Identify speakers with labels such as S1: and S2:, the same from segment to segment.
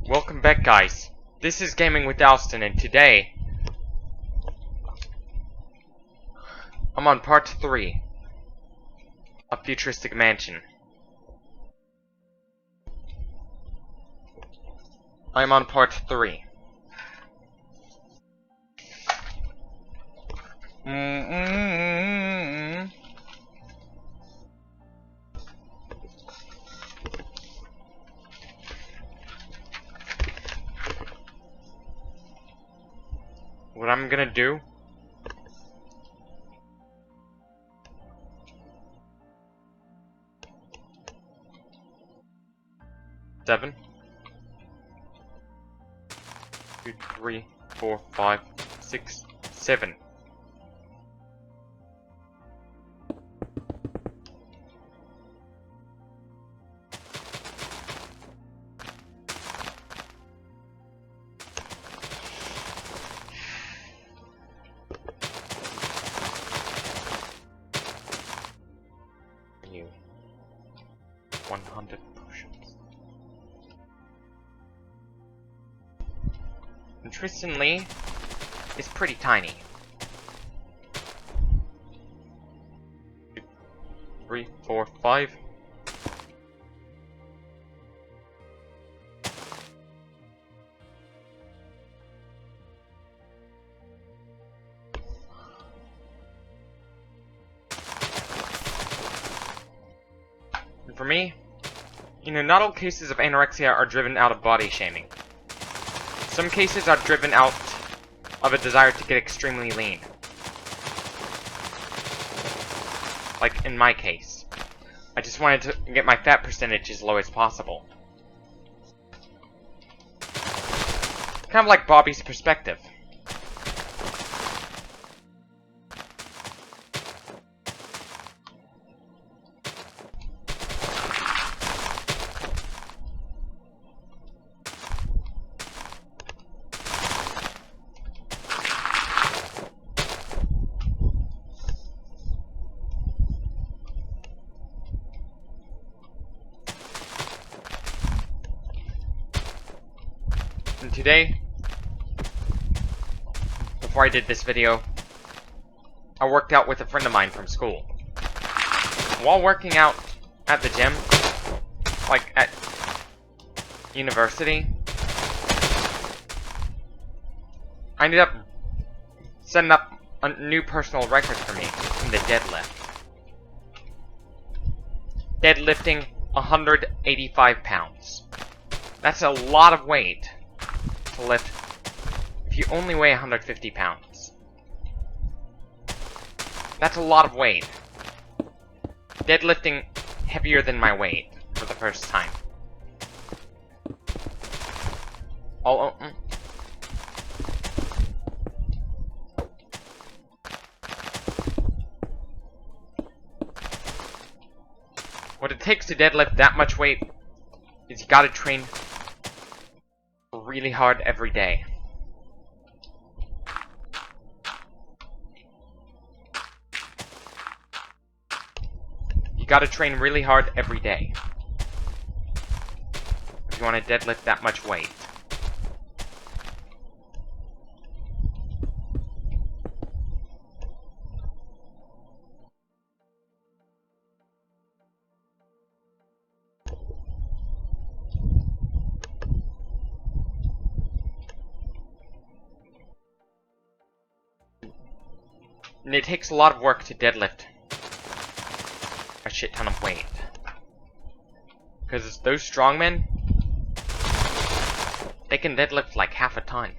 S1: Welcome back, guys. This is Gaming with Alston, and today I'm on part 3 of Futuristic Mansion. I'm on part 3. What I'm gonna do seven, 2, 3, 4, 5, 6, 7. You 100 push-ups. Interestingly, it's pretty tiny. 2, 3, 4, 5. And for me, not all cases of anorexia are driven out of body shaming. Some cases are driven out of a desire to get extremely lean. Like in my case. I just wanted to get my fat percentage as low as possible. Kind of like Bobby's perspective. And today, before I did this video, I worked out with a friend of mine from school. While working out at the gym, like at university, I ended up setting up a new personal record for me in the deadlift. Deadlifting 185 pounds. That's a lot of weight to lift if you only weigh 150 pounds. That's a lot of weight. Deadlifting heavier than my weight for the first time. What it takes to deadlift that much weight is you gotta train really hard every day. You gotta train really hard every day if you want to deadlift that much weight. And it takes a lot of work to deadlift a shit ton of weight. Because those strongmen, they can deadlift like half a ton.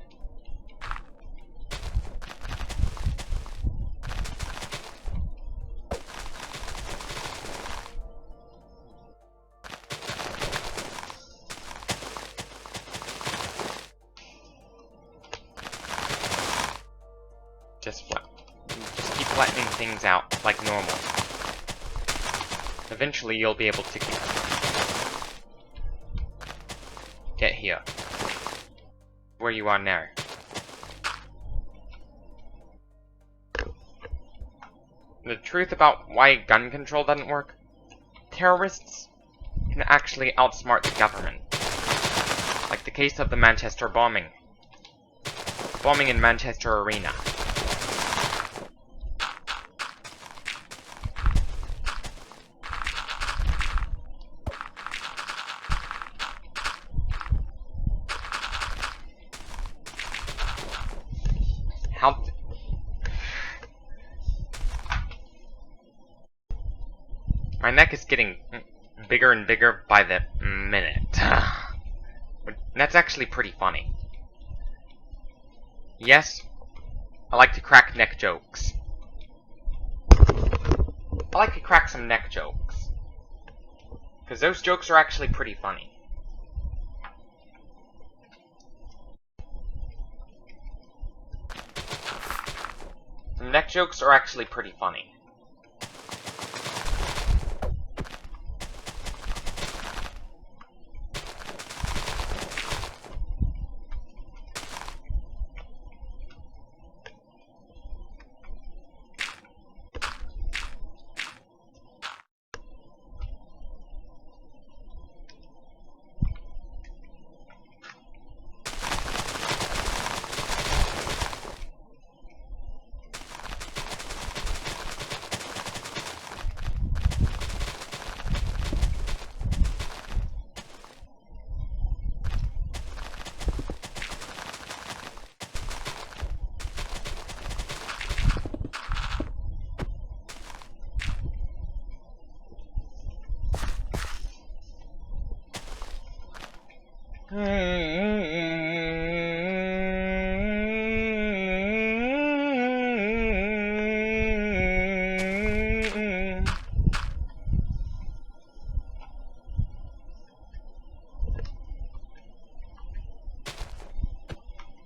S1: Just keep flattening things out like normal. Eventually you'll be able to get here. Where you are now. The truth about why gun control doesn't work? Terrorists can actually outsmart the government. Like the case of the Manchester bombing. Bombing in Manchester Arena. My neck is getting bigger and bigger by the minute. That's actually pretty funny. Yes, I like to crack neck jokes. I like to crack some neck jokes. Because those jokes are actually pretty funny. Some neck jokes are actually pretty funny.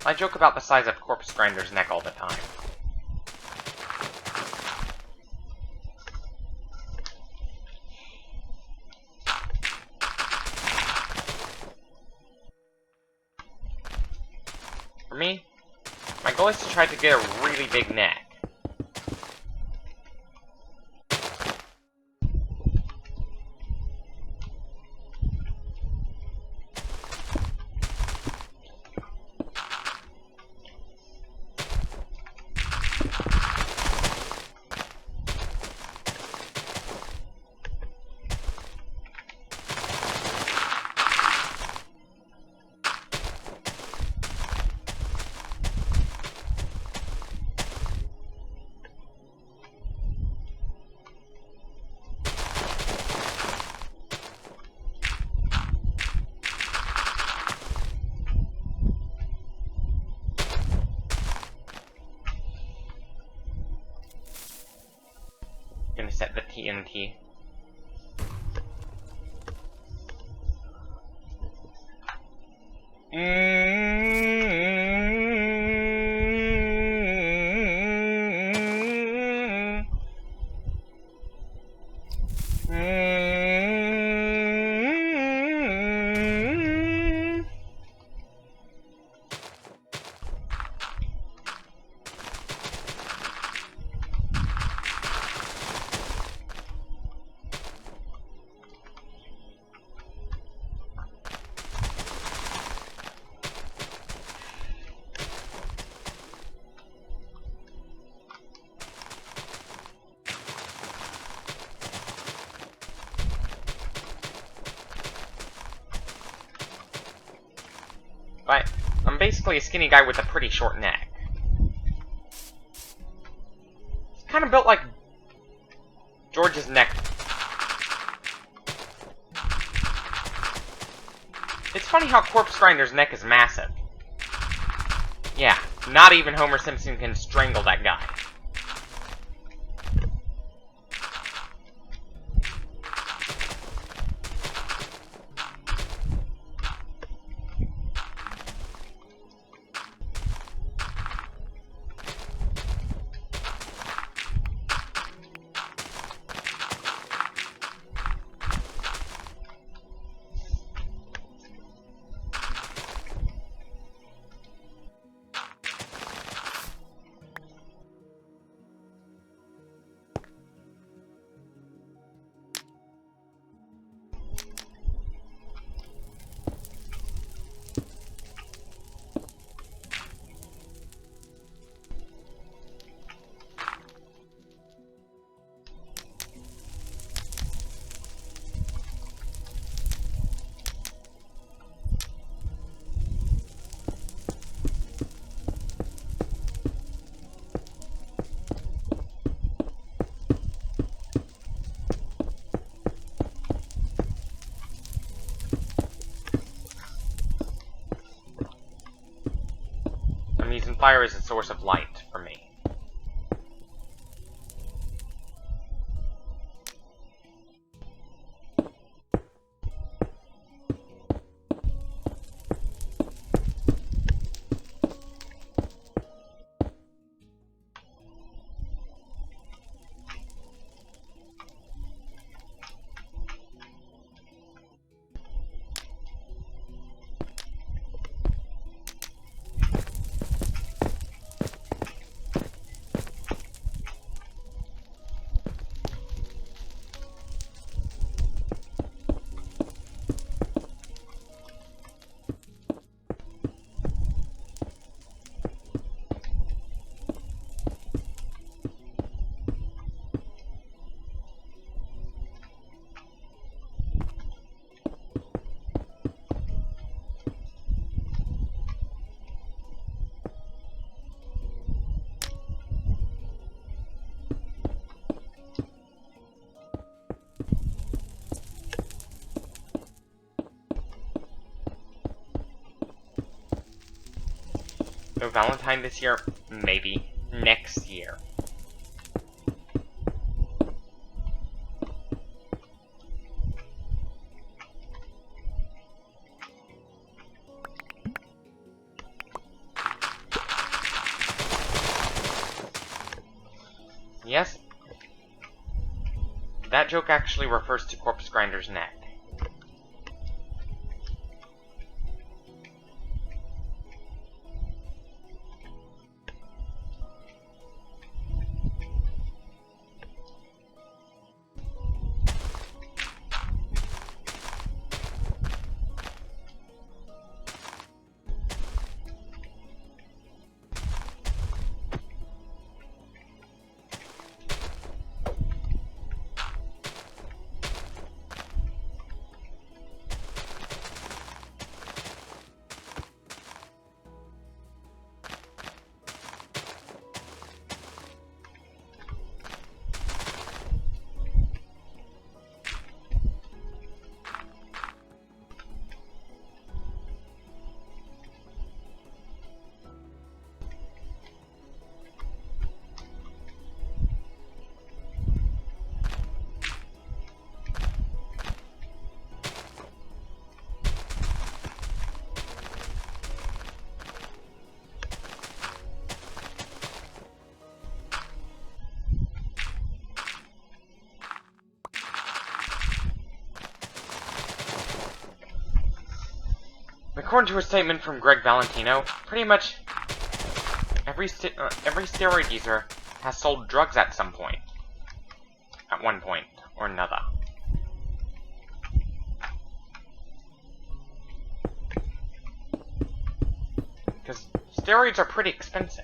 S1: I joke about the size of Corpse Grinder's neck all the time. For me, my goal is to try to get a really big neck. Gonna set the TNT. But I'm basically a skinny guy with a pretty short neck. It's kind of built like George's neck. It's funny how Corpse Grinder's neck is massive. Yeah, not even Homer Simpson can strangle that guy. fire is a source of light for me. No Valentine this year? Maybe. Next year. Yes. That joke actually refers to Corpse Grinder's neck. According to a statement from Greg Valentino, pretty much every steroid user has sold drugs at some point. At one point or another. Because steroids are pretty expensive.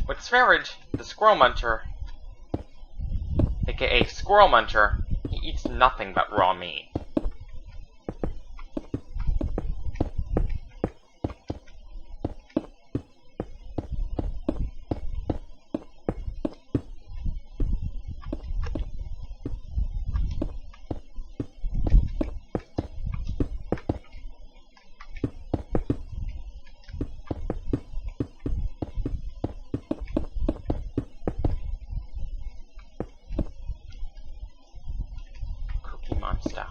S1: With Sverige, the Squirrel Muncher, aka Squirrel Muncher, he eats nothing but raw meat. Monster.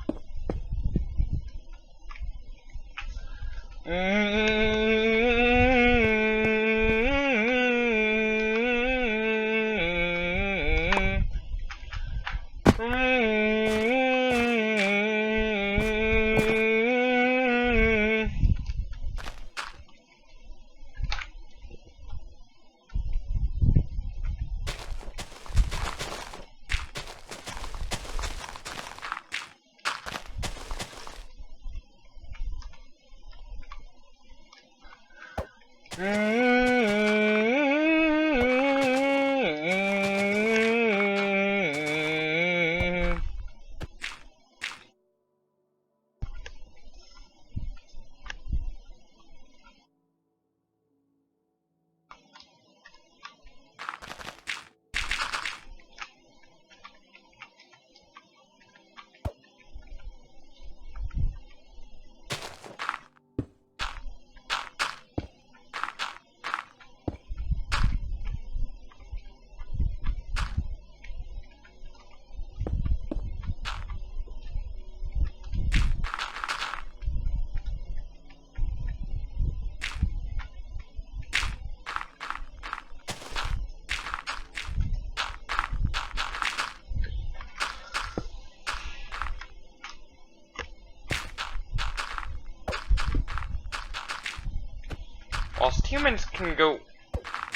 S1: Whilst humans can go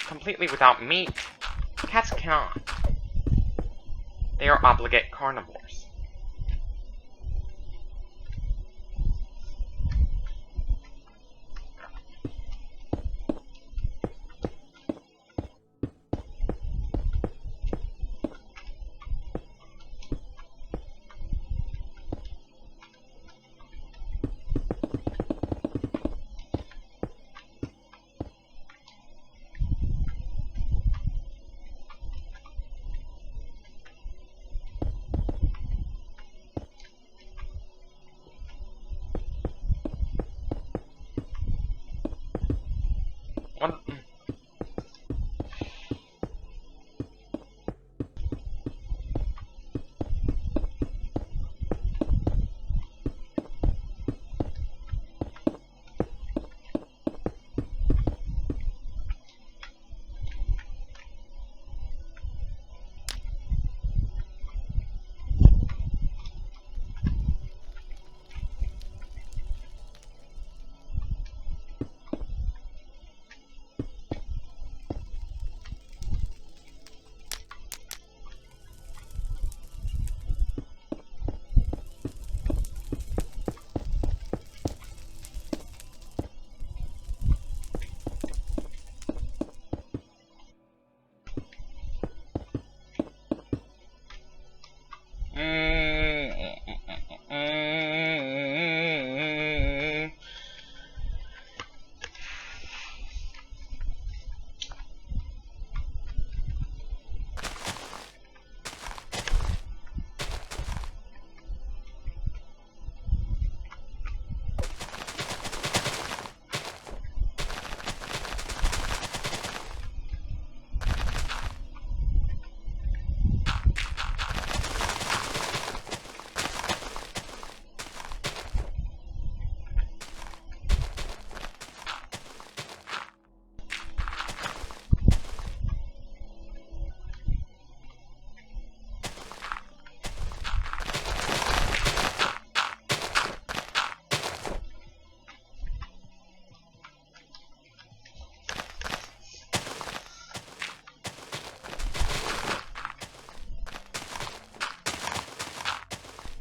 S1: completely without meat, cats cannot. They are obligate carnivores.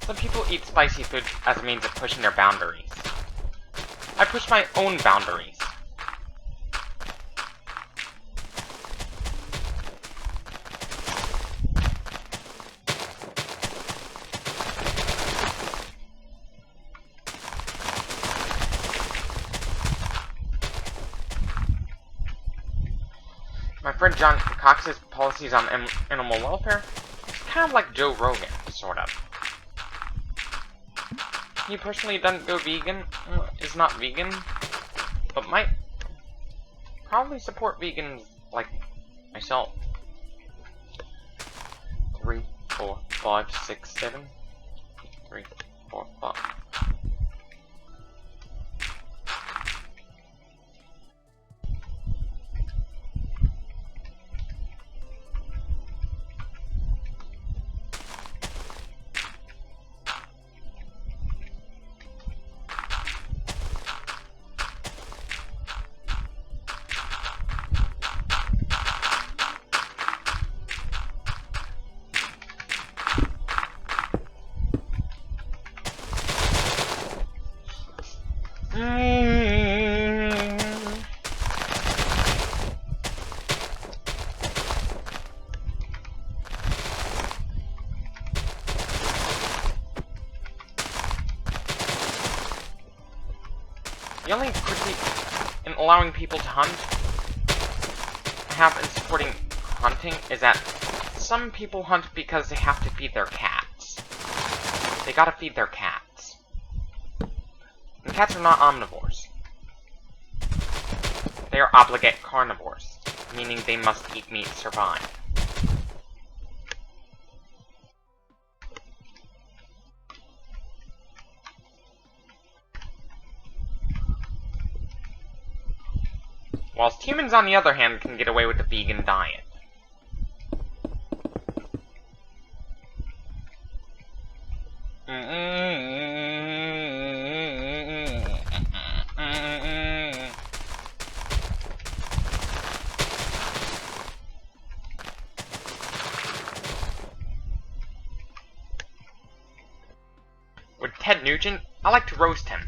S1: Some people eat spicy food as a means of pushing their boundaries. I push my own boundaries. My friend John Cox's policies on animal welfare is kind of like Joe Rogan, sort of. He personally doesn't go vegan, is not vegan, but might probably support vegans like myself. 3, 4, 5, 6, 7. 3, 4, 5. The only critique in allowing people to hunt I have in supporting hunting is that some people hunt because they have to feed their cats. They gotta feed their cats. And cats are not omnivores. They are obligate carnivores, meaning they must eat meat to survive. Whilst humans, on the other hand, can get away with the vegan diet. With Ted Nugent, I like to roast him.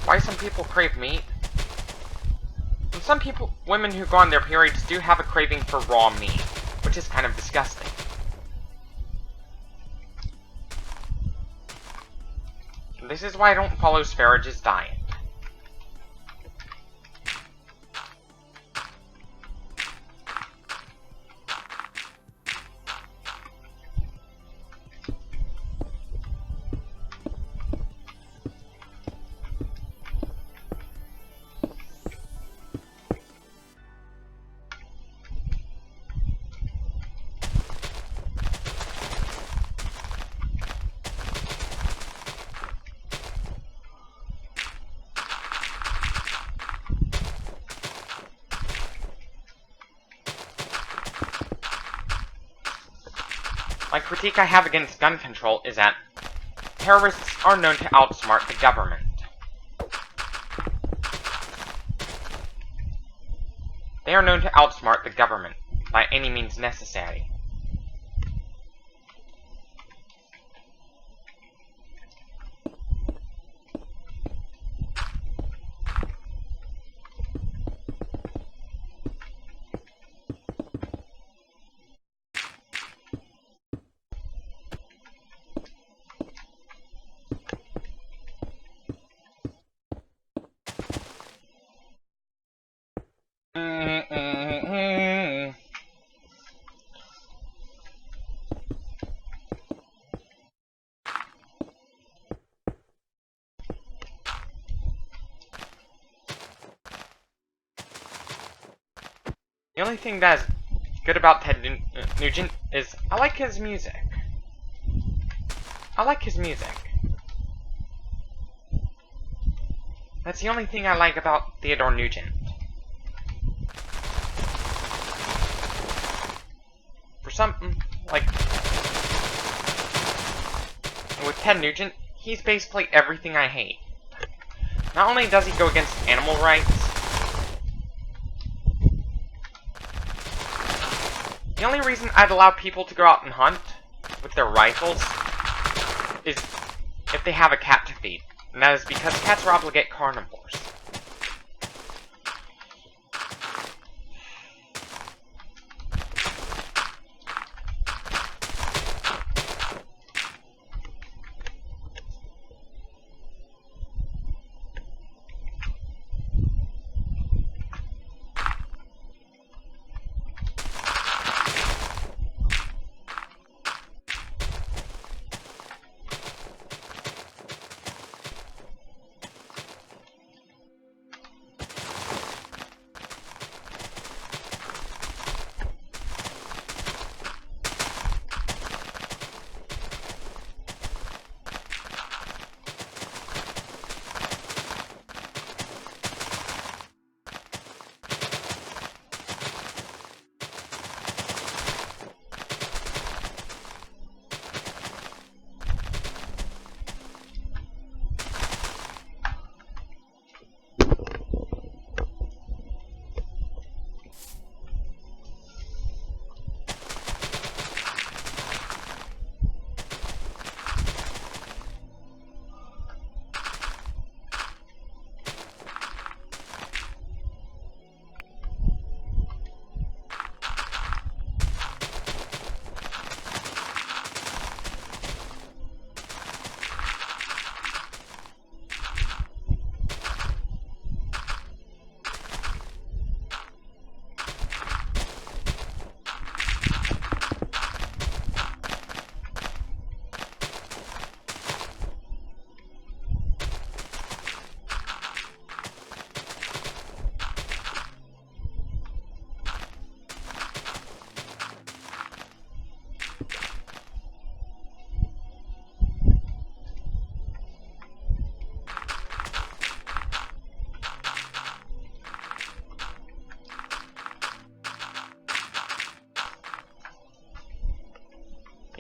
S1: Why some people crave meat? And some people, women who go on their periods do have a craving for raw meat, which is kind of disgusting. This is why I don't follow Sparage's diet. My critique I have against gun control is that terrorists are known to outsmart the government. They are known to outsmart the government by any means necessary. The only thing that is good about Ted Nugent is I like his music. I like his music. That's the only thing I like about Theodore Nugent. For some, like, with Ted Nugent, he's basically everything I hate. Not only does he go against animal rights, the only reason I'd allow people to go out and hunt with their rifles is if they have a cat to feed. And that is because cats are obligate carnivores.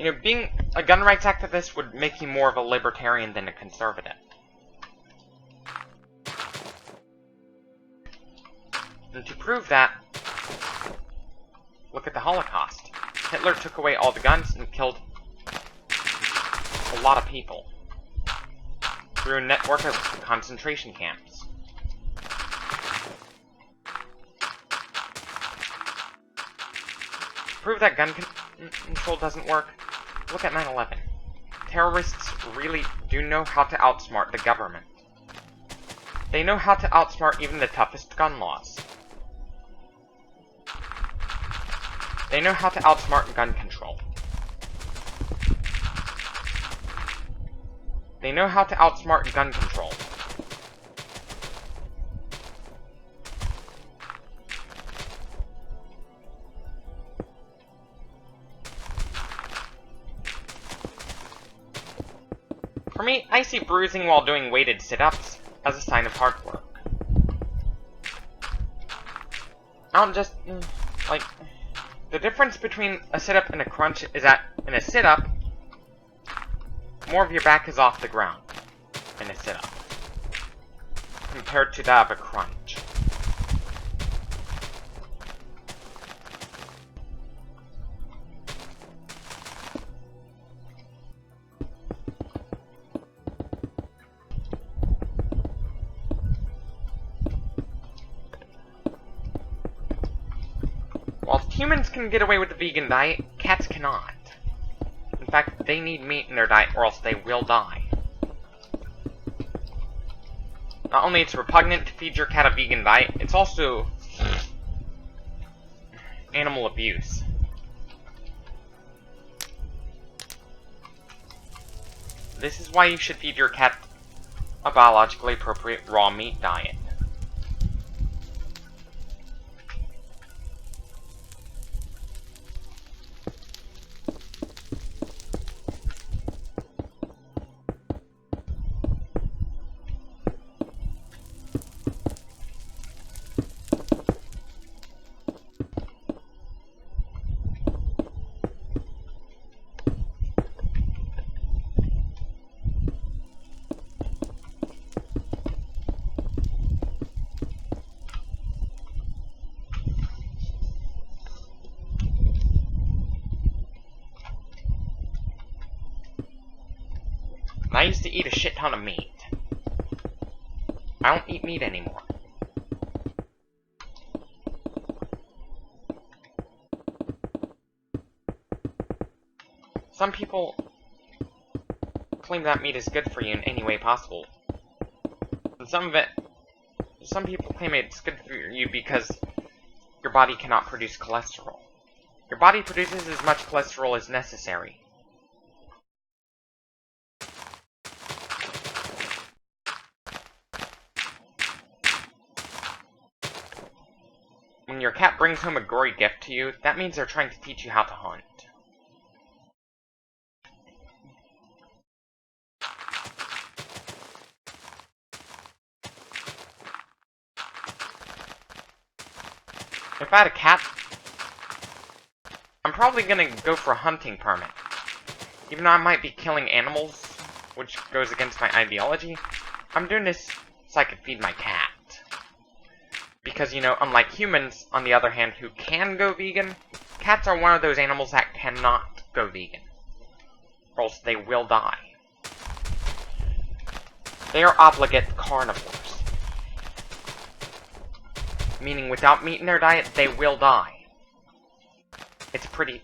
S1: You know, being a gun rights activist would make you more of a libertarian than a conservative. And to prove that, look at the Holocaust. Hitler took away all the guns and killed a lot of people through a network of concentration camps. To prove that gun control doesn't work, look at 9/11. Terrorists really do know how to outsmart the government. They know how to outsmart even the toughest gun laws. They know how to outsmart gun control. They know how to outsmart gun control. For me, I see bruising while doing weighted sit-ups as a sign of hard work. I don't just, like, the difference between a sit-up and a crunch is that in a sit-up, more of your back is off the ground in a sit-up, compared to that of a crunch. Whilst humans can get away with the vegan diet, cats cannot. In fact, they need meat in their diet or else they will die. Not only it's repugnant to feed your cat a vegan diet, it's also animal abuse. This is why you should feed your cat a biologically appropriate raw meat diet. I used to eat a shit ton of meat. I don't eat meat anymore. Some people claim that meat is good for you in any way possible. And some people claim it's good for you because your body cannot produce cholesterol. Your body produces as much cholesterol as necessary. When your cat brings home a gory gift to you, that means they're trying to teach you how to hunt. If I had a cat, I'm probably gonna go for a hunting permit. Even though I might be killing animals, which goes against my ideology, I'm doing this so I can feed my cat. Because, you know, unlike humans, on the other hand, who can go vegan, cats are one of those animals that cannot go vegan. Or else they will die. They are obligate carnivores. Meaning without meat in their diet, they will die. It's pretty...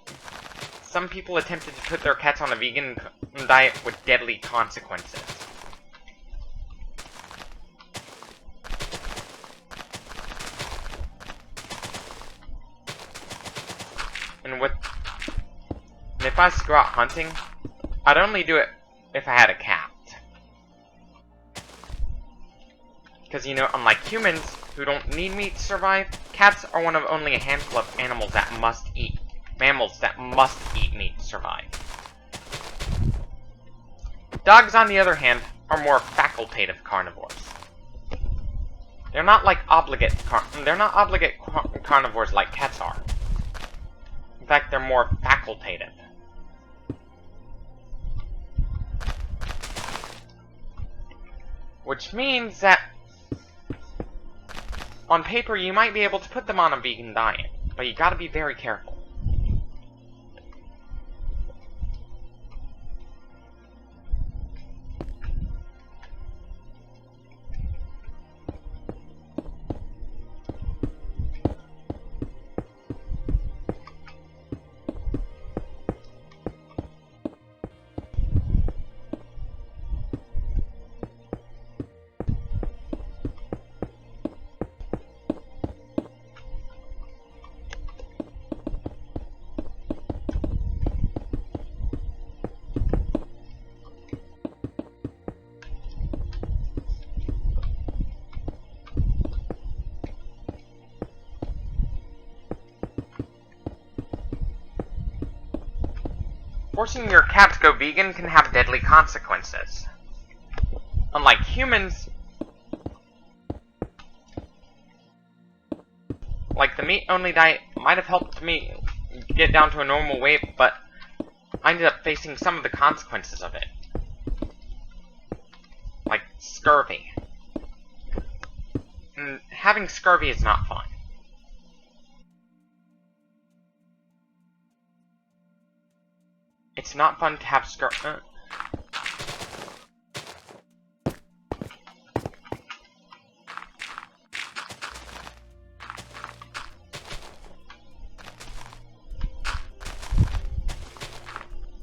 S1: Some people attempted to put their cats on a vegan diet with deadly consequences. And if I was to go out hunting, I'd only do it if I had a cat. Because, you know, unlike humans, who don't need meat to survive, cats are one of only a handful of animals that must eat. Mammals that must eat meat to survive. Dogs, on the other hand, are more facultative carnivores. They're not like obligate carnivores like cats are. In fact, they're more facultative. Which means that on paper you might be able to put them on a vegan diet, but you gotta be very careful. Forcing your cat to go vegan can have deadly consequences. Unlike humans, like the meat-only diet might have helped me get down to a normal weight, but I ended up facing some of the consequences of it. Like scurvy. And having scurvy is not fun. It's not fun to have scurvy.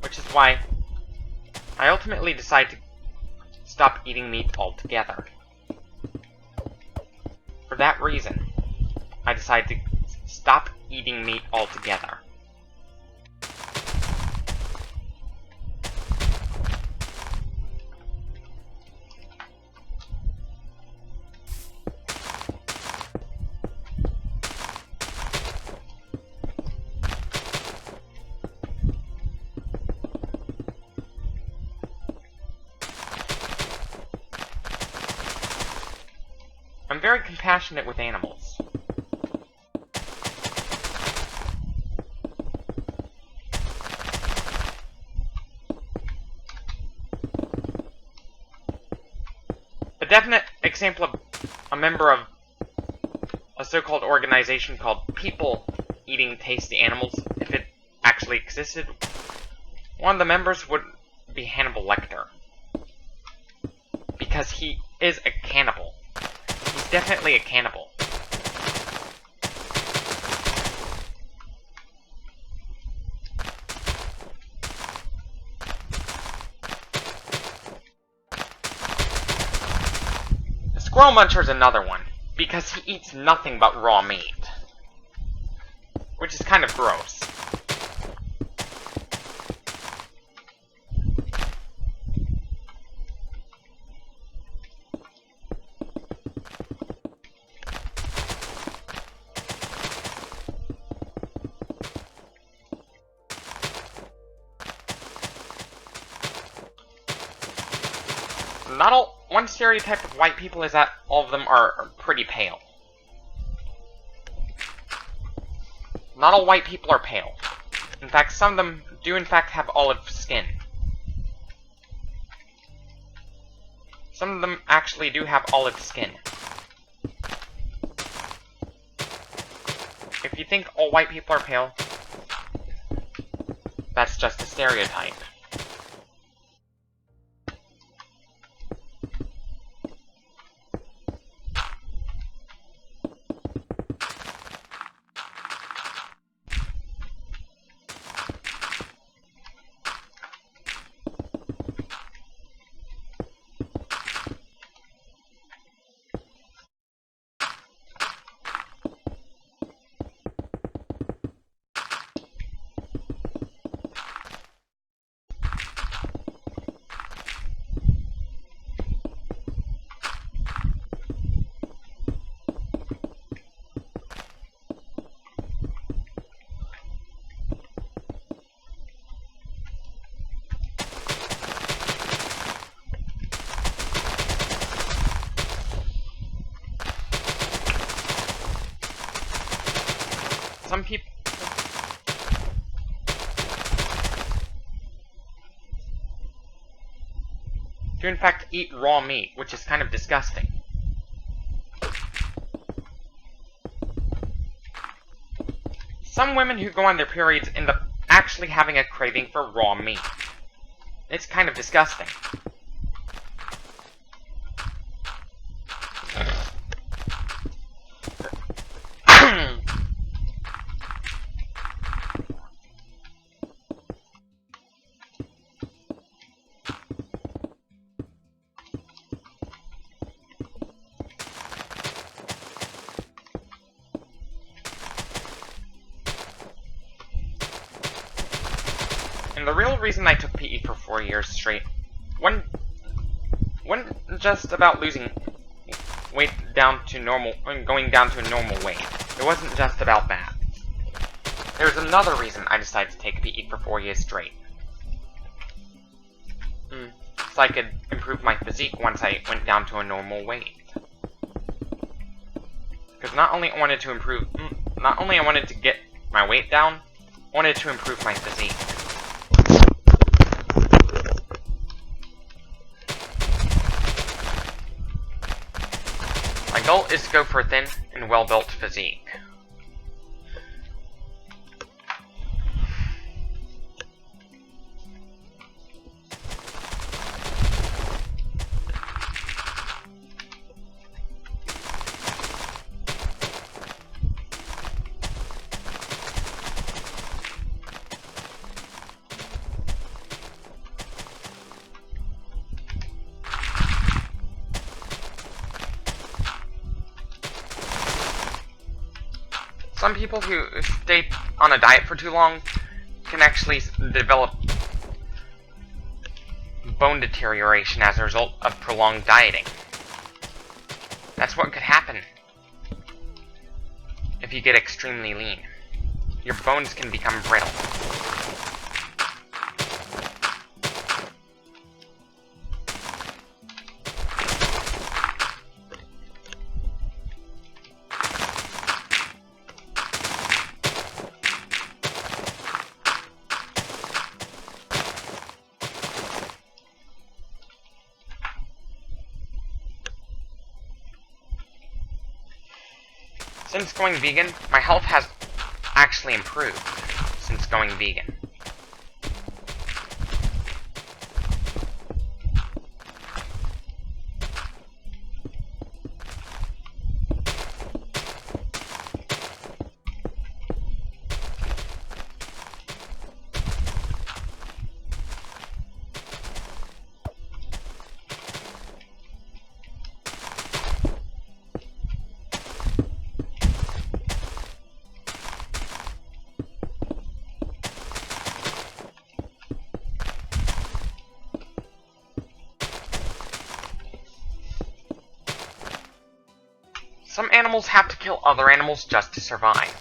S1: Which is why I ultimately decided to stop eating meat altogether. For that reason, I decided to stop eating meat altogether. I'm very compassionate with animals. A definite example of a member of a so-called organization called People Eating Tasty Animals, if it actually existed, one of the members would be Hannibal Lecter. Because he is a cannibal. He's definitely a cannibal. The Squirrel Muncher is another one, because he eats nothing but raw meat. Which is kind of gross. One stereotype of white people is that all of them are pretty pale. Not all white people are pale. In fact, some of them do in fact have olive skin. Some of them actually do have olive skin. If you think all white people are pale, that's just a stereotype. to in fact eat raw meat, which is kind of disgusting. Some women who go on their periods end up actually having a craving for raw meat. It's kind of disgusting. And the real reason I took PE for 4 years straight wasn't just about losing weight down to normal, going down to a normal weight. It wasn't just about that. There was another reason I decided to take PE for 4 years straight. So I could improve my physique once I went down to a normal weight. Because not only I wanted to get my weight down, I wanted to improve my physique. My goal is to go for a thin and well-built physique. Some people who stay on a diet for too long can actually develop bone deterioration as a result of prolonged dieting. That's what could happen if you get extremely lean. Your bones can become brittle. Since going vegan, my health has actually improved since going vegan. Some animals have to kill other animals just to survive.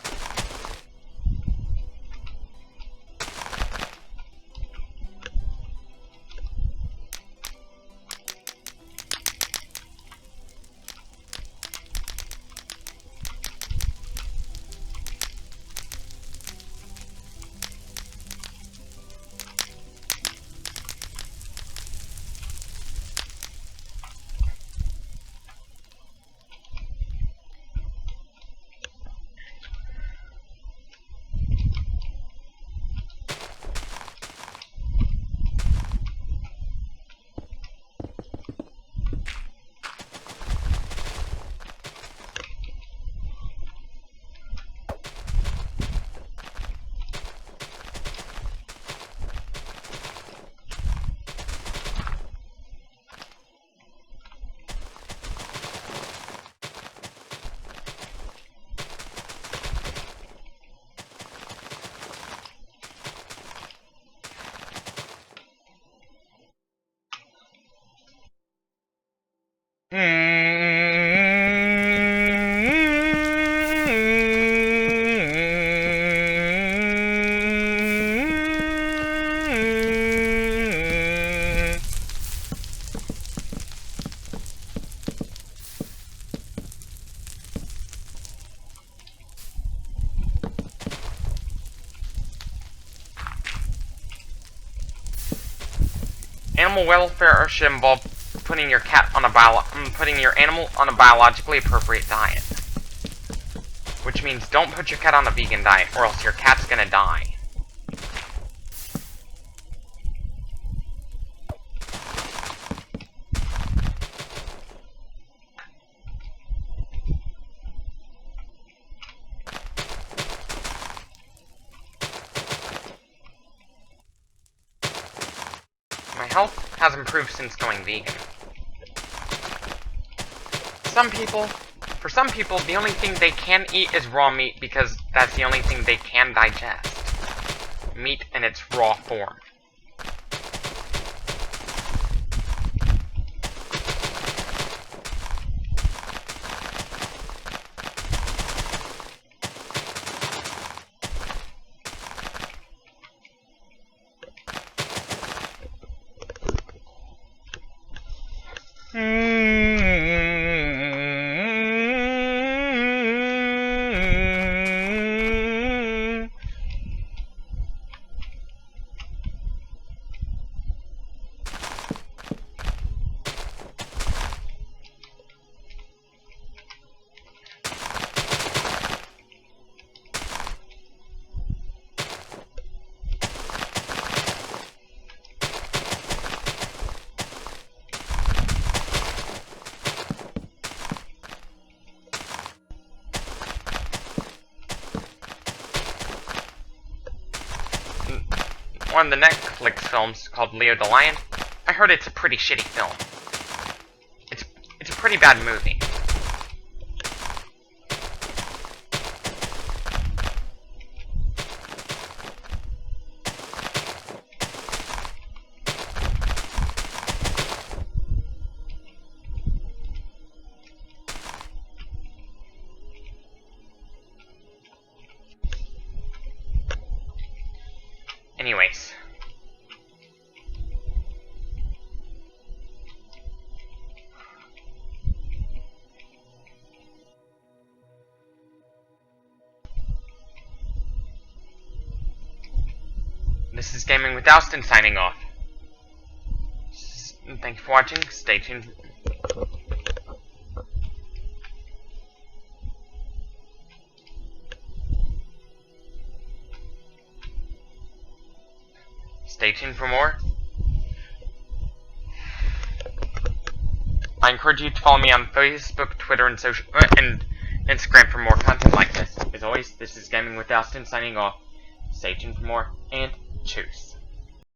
S1: Animal welfare should involve putting your animal on a biologically appropriate diet. Which means don't put your cat on a vegan diet, or else your cat's gonna die. My health has improved since going vegan. For some people, the only thing they can eat is raw meat because that's the only thing they can digest. Meat in its raw form. One of the Netflix films called Leo the Lion. I heard it's a pretty shitty film. It's a pretty bad movie. Anyways. This is Gaming with Austin signing off. Thank you for watching. Stay tuned. Stay tuned for more. I encourage you to follow me on Facebook, Twitter, and Instagram for more content like this. As always, this is Gaming with Austin signing off. Stay tuned for more, and choose.